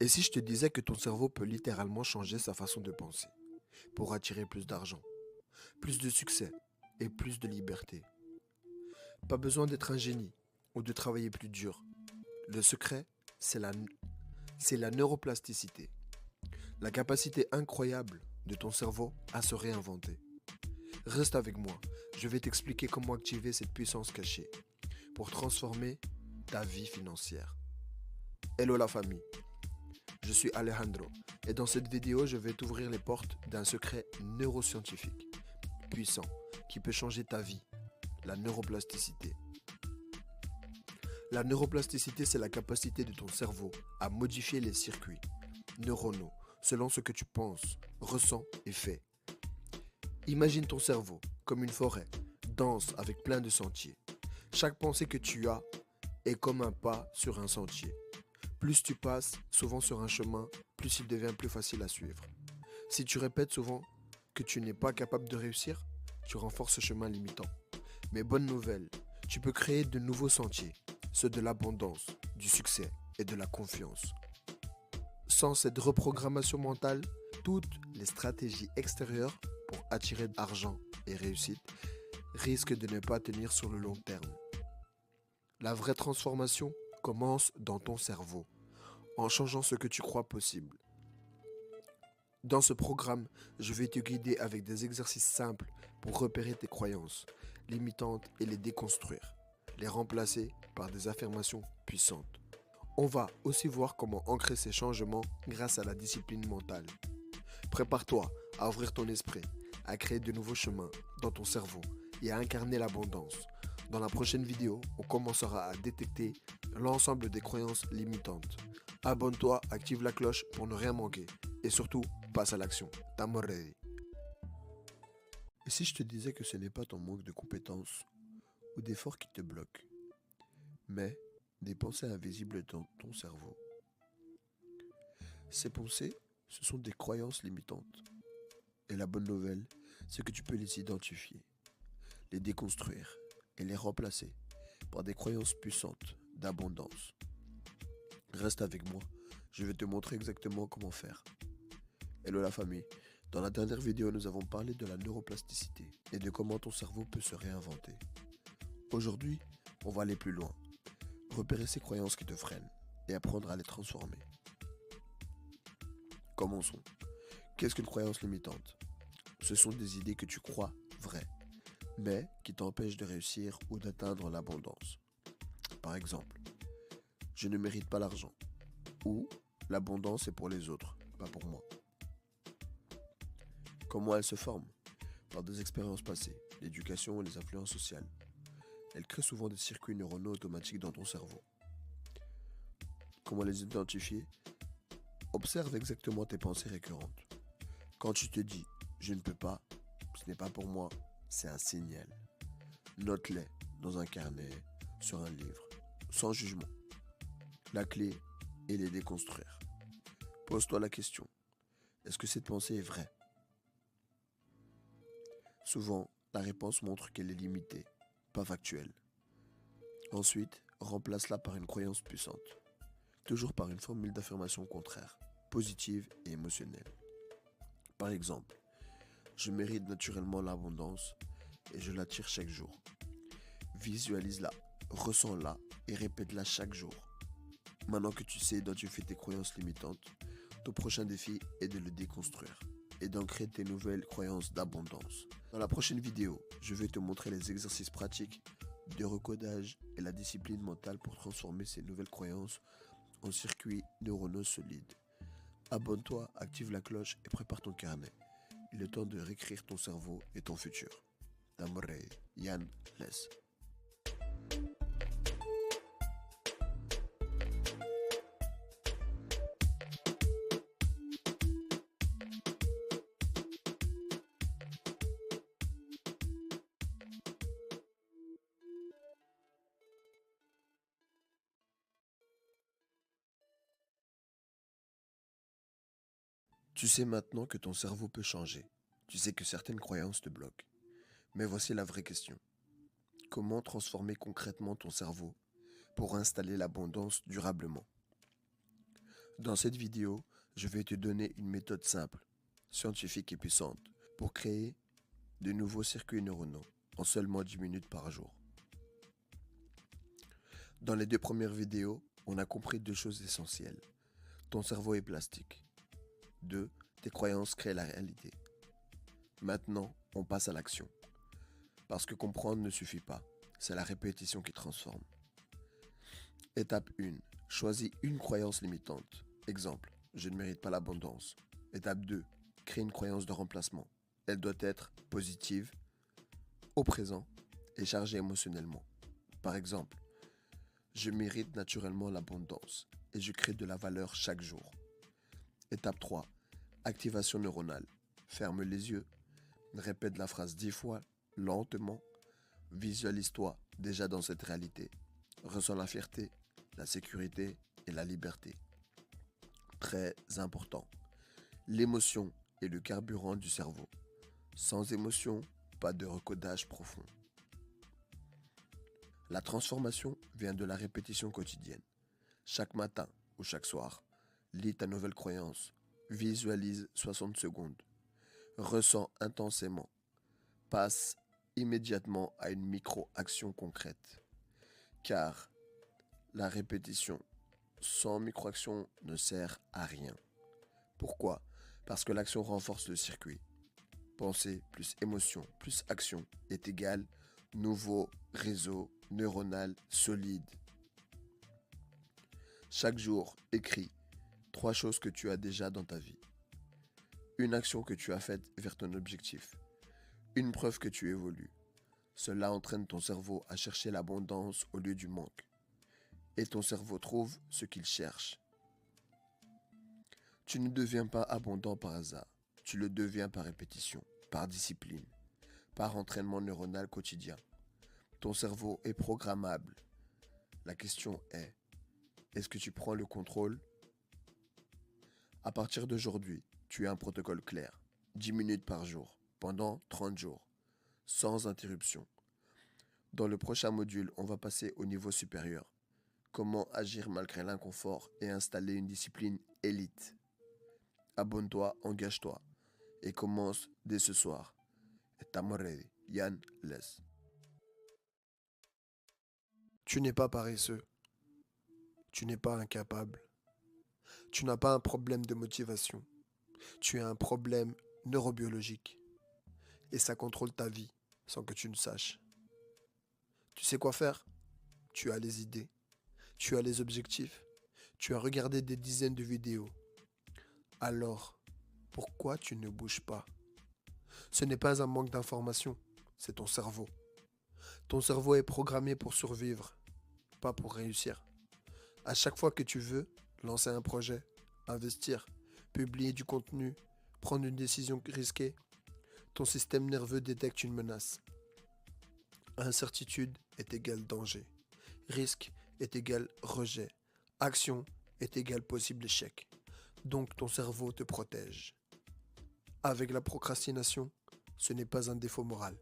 Et si je te disais que ton cerveau peut littéralement changer sa façon de penser pour attirer plus d'argent, plus de succès et plus de liberté? Pas besoin d'être un génie ou de travailler plus dur. Le secret, c'est la neuroplasticité, la capacité incroyable de ton cerveau à se réinventer. Reste avec moi, je vais t'expliquer comment activer cette puissance cachée pour transformer ta vie financière. Hello la famille, je suis Alejandro et dans cette vidéo, je vais t'ouvrir les portes d'un secret neuroscientifique puissant qui peut changer ta vie, la neuroplasticité. La neuroplasticité, c'est la capacité de ton cerveau à modifier les circuits neuronaux selon ce que tu penses, ressens et fais. Imagine ton cerveau comme une forêt, dense avec plein de sentiers. Chaque pensée que tu as est comme un pas sur un sentier. Plus tu passes souvent sur un chemin, plus il devient plus facile à suivre. Si tu répètes souvent que tu n'es pas capable de réussir, tu renforces ce chemin limitant. Mais bonne nouvelle, tu peux créer de nouveaux sentiers, ceux de l'abondance, du succès et de la confiance. Sans cette reprogrammation mentale, toutes les stratégies extérieures pour attirer argent et réussite risquent de ne pas tenir sur le long terme. La vraie transformation commence dans ton cerveau, en changeant ce que tu crois possible. Dans ce programme, je vais te guider avec des exercices simples pour repérer tes croyances limitantes et les déconstruire, les remplacer par des affirmations puissantes. On va aussi voir comment ancrer ces changements grâce à la discipline mentale. Prépare-toi à ouvrir ton esprit, à créer de nouveaux chemins dans ton cerveau et à incarner l'abondance. Dans la prochaine vidéo, on commencera à détecter l'ensemble des croyances limitantes. Abonne-toi, active la cloche pour ne rien manquer. Et surtout, passe à l'action. Estamos ready. Et si je te disais que ce n'est pas ton manque de compétences ou d'efforts qui te bloquent, mais des pensées invisibles dans ton cerveau? Ces pensées, ce sont des croyances limitantes. Et la bonne nouvelle, c'est que tu peux les identifier, les déconstruire et les remplacer par des croyances puissantes d'abondance. Reste avec moi, je vais te montrer exactement comment faire. Hello la famille, dans la dernière vidéo nous avons parlé de la neuroplasticité et de comment ton cerveau peut se réinventer. Aujourd'hui, on va aller plus loin, repérer ces croyances qui te freinent et apprendre à les transformer. Commençons. Qu'est-ce qu'une croyance limitante? Ce sont des idées que tu crois vraies, mais qui t'empêchent de réussir ou d'atteindre l'abondance. Par exemple, je ne mérite pas l'argent, ou l'abondance est pour les autres, pas pour moi. Comment elles se forment? Par des expériences passées, l'éducation et les influences sociales. Elles créent souvent des circuits neuronaux automatiques dans ton cerveau. Comment les identifier? Observe exactement tes pensées récurrentes. Quand tu te dis « je ne peux pas », ce n'est pas pour moi, c'est un signal. Note-les dans un carnet, sur un livre, sans jugement. La clé est les déconstruire. Pose-toi la question, est-ce que cette pensée est vraie? Souvent, la réponse montre qu'elle est limitée, pas factuelle. Ensuite, remplace-la par une croyance puissante, toujours par une formule d'affirmation contraire, positive et émotionnelle. Par exemple, je mérite naturellement l'abondance et je l'attire chaque jour. Visualise-la, ressens-la et répète-la chaque jour. Maintenant que tu sais identifier tes croyances limitantes, ton prochain défi est de le déconstruire et d'ancrer tes nouvelles croyances d'abondance. Dans la prochaine vidéo, je vais te montrer les exercices pratiques de recodage et la discipline mentale pour transformer ces nouvelles croyances en circuits neuronaux solides. Abonne-toi, active la cloche et prépare ton carnet. Il est temps de réécrire ton cerveau et ton futur. Tamorei, Yann Les. Tu sais maintenant que ton cerveau peut changer. Tu sais que certaines croyances te bloquent. Mais voici la vraie question. Comment transformer concrètement ton cerveau pour installer l'abondance durablement? Dans cette vidéo, je vais te donner une méthode simple, scientifique et puissante pour créer de nouveaux circuits neuronaux en seulement 10 minutes par jour. Dans les 2 premières vidéos, on a compris 2 choses essentielles. Ton cerveau est plastique. 2. Tes croyances créent la réalité. Maintenant, on passe à l'action. Parce que comprendre ne suffit pas, c'est la répétition qui transforme. Étape 1. Choisis une croyance limitante. Exemple, je ne mérite pas l'abondance. Étape 2. Crée une croyance de remplacement. Elle doit être positive, au présent et chargée émotionnellement. Par exemple, je mérite naturellement l'abondance et je crée de la valeur chaque jour. Étape 3. Activation neuronale. Ferme les yeux. Répète la phrase 10 fois, lentement. Visualise-toi déjà dans cette réalité. Ressens la fierté, la sécurité et la liberté. Très important. L'émotion est le carburant du cerveau. Sans émotion, pas de recodage profond. La transformation vient de la répétition quotidienne. Chaque matin ou chaque soir, lis ta nouvelle croyance. Visualise 60 secondes. Ressens intensément. Passe immédiatement à une micro-action concrète. Car la répétition sans micro-action ne sert à rien. Pourquoi ? Parce que l'action renforce le circuit. Pensée plus émotion plus action est égal nouveau réseau neuronal solide. Chaque jour, écris 3 choses que tu as déjà dans ta vie. Une action que tu as faite vers ton objectif. Une preuve que tu évolues. Cela entraîne ton cerveau à chercher l'abondance au lieu du manque. Et ton cerveau trouve ce qu'il cherche. Tu ne deviens pas abondant par hasard. Tu le deviens par répétition, par discipline, par entraînement neuronal quotidien. Ton cerveau est programmable. La question est, est-ce que tu prends le contrôle ? À partir d'aujourd'hui, tu as un protocole clair. 10 minutes par jour, pendant 30 jours, sans interruption. Dans le prochain module, on va passer au niveau supérieur. Comment agir malgré l'inconfort et installer une discipline élite. Abonne-toi, engage-toi et commence dès ce soir. Estamos ready. Yann Les. Tu n'es pas paresseux. Tu n'es pas incapable. Tu n'as pas un problème de motivation. Tu as un problème neurobiologique. Et ça contrôle ta vie sans que tu ne saches. Tu sais quoi faire ? Tu as les idées. Tu as les objectifs. Tu as regardé des dizaines de vidéos. Alors, pourquoi tu ne bouges pas ? Ce n'est pas un manque d'information, c'est ton cerveau. Ton cerveau est programmé pour survivre, pas pour réussir. À chaque fois que tu veux lancer un projet, investir, publier du contenu, prendre une décision risquée, ton système nerveux détecte une menace. Incertitude est égale danger. Risque est égal rejet. Action est égal possible échec. Donc ton cerveau te protège. Avec la procrastination, ce n'est pas un défaut moral,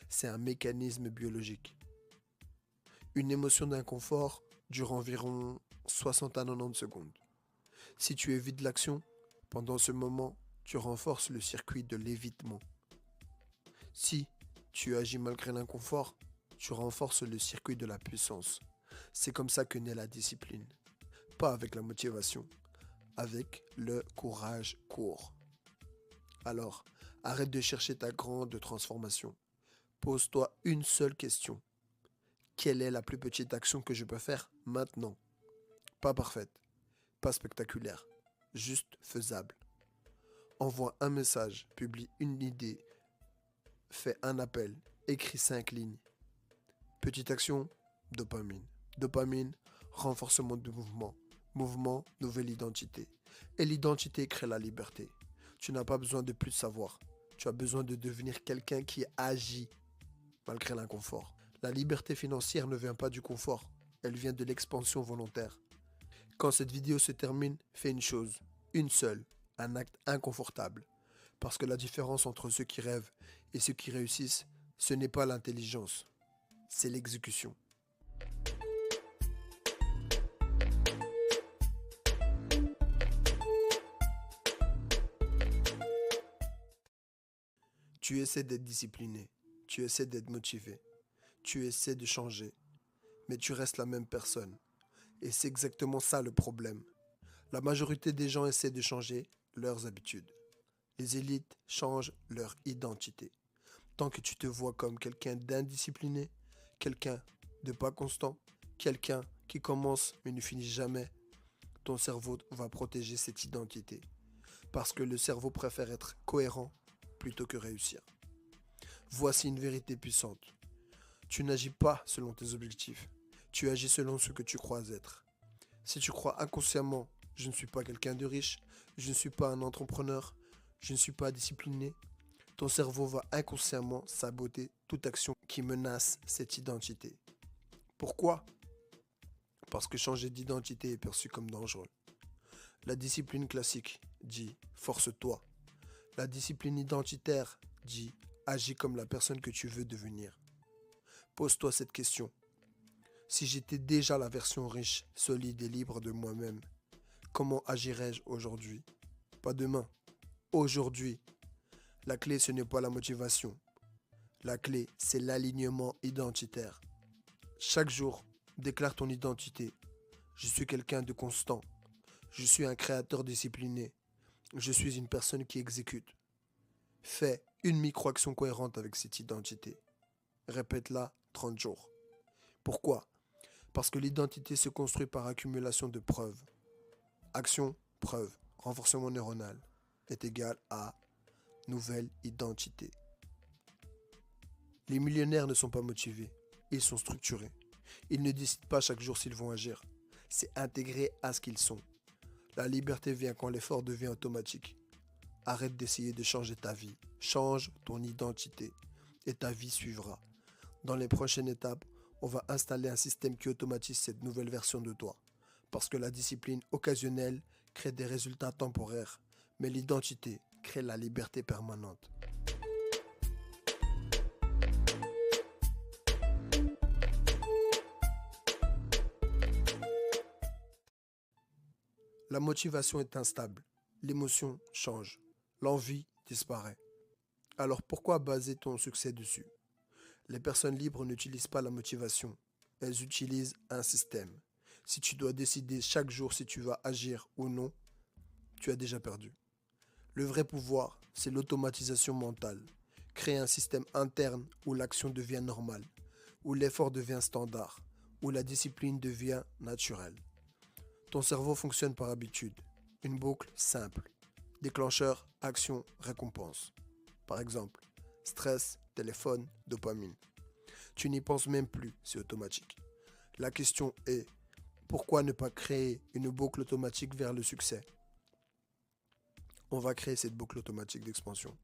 c'est un mécanisme biologique. Une émotion d'inconfort dure environ 60 à 90 secondes. Si tu évites l'action, pendant ce moment, tu renforces le circuit de l'évitement. Si tu agis malgré l'inconfort, tu renforces le circuit de la puissance. C'est comme ça que naît la discipline. Pas avec la motivation, avec le courage court. Alors, arrête de chercher ta grande transformation. Pose-toi une seule question. Quelle est la plus petite action que je peux faire maintenant ? Pas parfaite, pas spectaculaire, juste faisable. Envoie un message, publie une idée, fais un appel, écris 5 lignes. Petite action, dopamine. Dopamine, renforcement de mouvement. Mouvement, nouvelle identité. Et l'identité crée la liberté. Tu n'as pas besoin de plus savoir. Tu as besoin de devenir quelqu'un qui agit malgré l'inconfort. La liberté financière ne vient pas du confort. Elle vient de l'expansion volontaire. Quand cette vidéo se termine, fais une chose. Une seule. Un acte inconfortable. Parce que la différence entre ceux qui rêvent et ceux qui réussissent, ce n'est pas l'intelligence. C'est l'exécution. Tu essaies d'être discipliné, tu essaies d'être motivé, tu essaies de changer, mais tu restes la même personne. Et c'est exactement ça le problème. La majorité des gens essaient de changer leurs habitudes. Les élites changent leur identité. Tant que tu te vois comme quelqu'un d'indiscipliné, quelqu'un de pas constant, quelqu'un qui commence mais ne finit jamais, ton cerveau va protéger cette identité. Parce que le cerveau préfère être cohérent plutôt que réussir. Voici une vérité puissante. Tu n'agis pas selon tes objectifs. Tu agis selon ce que tu crois être. Si tu crois inconsciemment, je ne suis pas quelqu'un de riche, je ne suis pas un entrepreneur, je ne suis pas discipliné, ton cerveau va inconsciemment saboter toute action qui menace cette identité. Pourquoi? Parce que changer d'identité est perçu comme dangereux. La discipline classique dit force-toi. La discipline identitaire dit agis comme la personne que tu veux devenir. Pose-toi cette question. Si j'étais déjà la version riche, solide et libre de moi-même, comment agirais-je aujourd'hui? Pas demain, aujourd'hui. La clé, ce n'est pas la motivation. La clé, c'est l'alignement identitaire. Chaque jour, déclare ton identité. Je suis quelqu'un de constant. Je suis un créateur discipliné. Je suis une personne qui exécute. Fais une micro-action cohérente avec cette identité. Répète-la 30 jours. Pourquoi? Parce que l'identité se construit par accumulation de preuves. Action, preuve, renforcement neuronal est égal à nouvelle identité. Les millionnaires ne sont pas motivés, ils sont structurés. Ils ne décident pas chaque jour s'ils vont agir. C'est intégré à ce qu'ils sont. La liberté vient quand l'effort devient automatique. Arrête d'essayer de changer ta vie. Change ton identité et ta vie suivra. Dans les prochaines étapes, on va installer un système qui automatise cette nouvelle version de toi. Parce que la discipline occasionnelle crée des résultats temporaires, mais l'identité crée la liberté permanente. La motivation est instable, l'émotion change, l'envie disparaît. Alors pourquoi baser ton succès dessus? Les personnes libres n'utilisent pas la motivation, elles utilisent un système. Si tu dois décider chaque jour si tu vas agir ou non, tu as déjà perdu. Le vrai pouvoir, c'est l'automatisation mentale. Créer un système interne où l'action devient normale, où l'effort devient standard, où la discipline devient naturelle. Ton cerveau fonctionne par habitude. Une boucle simple. Déclencheur, action, récompense. Par exemple, stress, téléphone, dopamine. Tu n'y penses même plus, c'est automatique. La question est, pourquoi ne pas créer une boucle automatique vers le succès? On va créer cette boucle automatique d'expansion.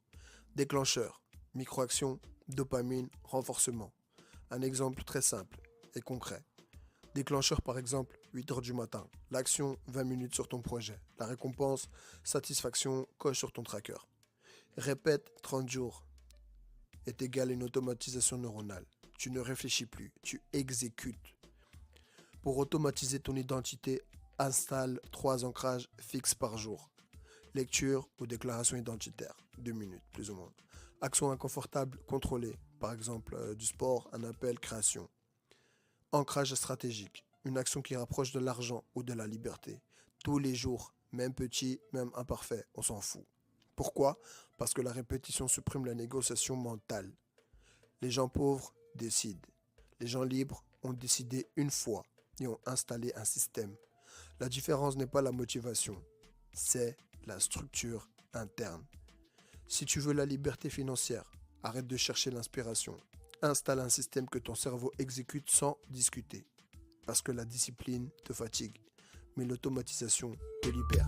Déclencheur, microaction, dopamine, renforcement. Un exemple très simple et concret. Déclencheur par exemple, 8 heures du matin. L'action, 20 minutes sur ton projet. La récompense, satisfaction, coche sur ton tracker. Répète 30 jours est égal à une automatisation neuronale. Tu ne réfléchis plus, tu exécutes. Pour automatiser ton identité, installe 3 ancrages fixes par jour. Lecture ou déclaration identitaire, 2 minutes plus ou moins. Action inconfortable contrôlée, par exemple du sport, un appel, création. Ancrage stratégique, une action qui rapproche de l'argent ou de la liberté. Tous les jours, même petit, même imparfait, on s'en fout. Pourquoi? Parce que la répétition supprime la négociation mentale. Les gens pauvres décident. Les gens libres ont décidé une fois et ont installé un système. La différence n'est pas la motivation, c'est la structure interne. Si tu veux la liberté financière, arrête de chercher l'inspiration. Installe un système que ton cerveau exécute sans discuter. Parce que la discipline te fatigue, mais l'automatisation te libère.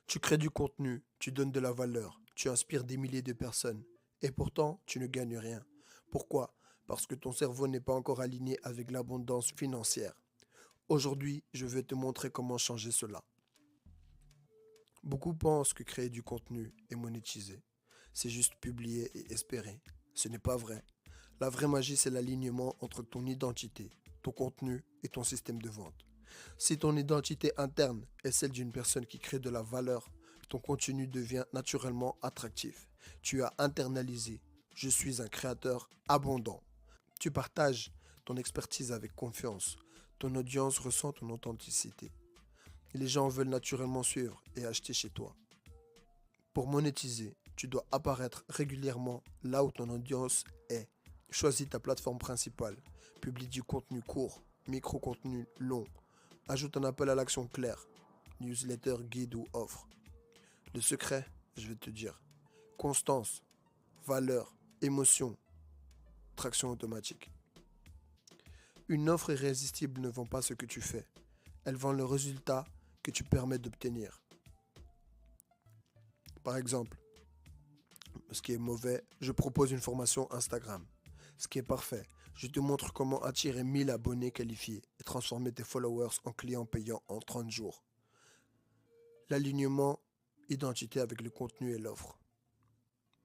Tu crées du contenu, tu donnes de la valeur, tu inspires des milliers de personnes. Et pourtant, tu ne gagnes rien. Pourquoi? Parce que ton cerveau n'est pas encore aligné avec l'abondance financière. Aujourd'hui, je vais te montrer comment changer cela. Beaucoup pensent que créer du contenu est monétisé. c'est juste publier et espérer. Ce n'est pas vrai. La vraie magie, c'est l'alignement entre ton identité, ton contenu et ton système de vente. Si ton identité interne est celle d'une personne qui crée de la valeur, ton contenu devient naturellement attractif. Tu as internalisé. Je suis un créateur abondant. Tu partages ton expertise avec confiance. Ton audience ressent ton authenticité. Et les gens veulent naturellement suivre et acheter chez toi. Pour monétiser, tu dois apparaître régulièrement là où ton audience est. Choisis ta plateforme principale. Publie du contenu court, micro-contenu long. Ajoute un appel à l'action clair. Newsletter, guide ou offre. Le secret, je vais te dire. Constance, valeur, émotion, traction automatique. Une offre irrésistible ne vend pas ce que tu fais. Elle vend le résultat que tu permets d'obtenir. Par exemple, ce qui est mauvais, je propose une formation Instagram. Ce qui est parfait, je te montre comment attirer 1000 abonnés qualifiés et transformer tes followers en clients payants en 30 jours. L'alignement identité avec le contenu et l'offre,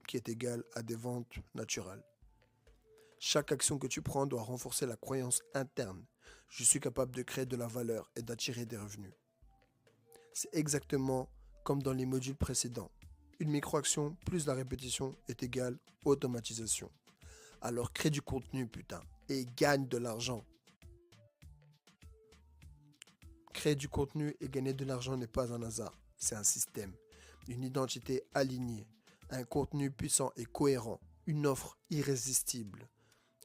qui est égal à des ventes naturelles. Chaque action que tu prends doit renforcer la croyance interne. Je suis capable de créer de la valeur et d'attirer des revenus. C'est exactement comme dans les modules précédents. Une micro-action plus la répétition est égale automatisation. Alors crée du contenu, putain, et gagne de l'argent. Créer du contenu et gagner de l'argent n'est pas un hasard, c'est un système. Une identité alignée, un contenu puissant et cohérent, une offre irrésistible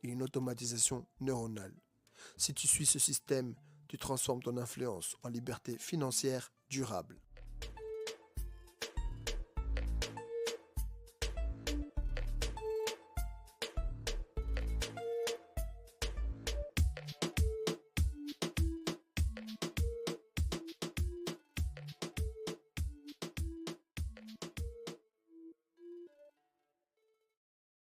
et une automatisation neuronale. Si tu suis ce système, tu transformes ton influence en liberté financière durable.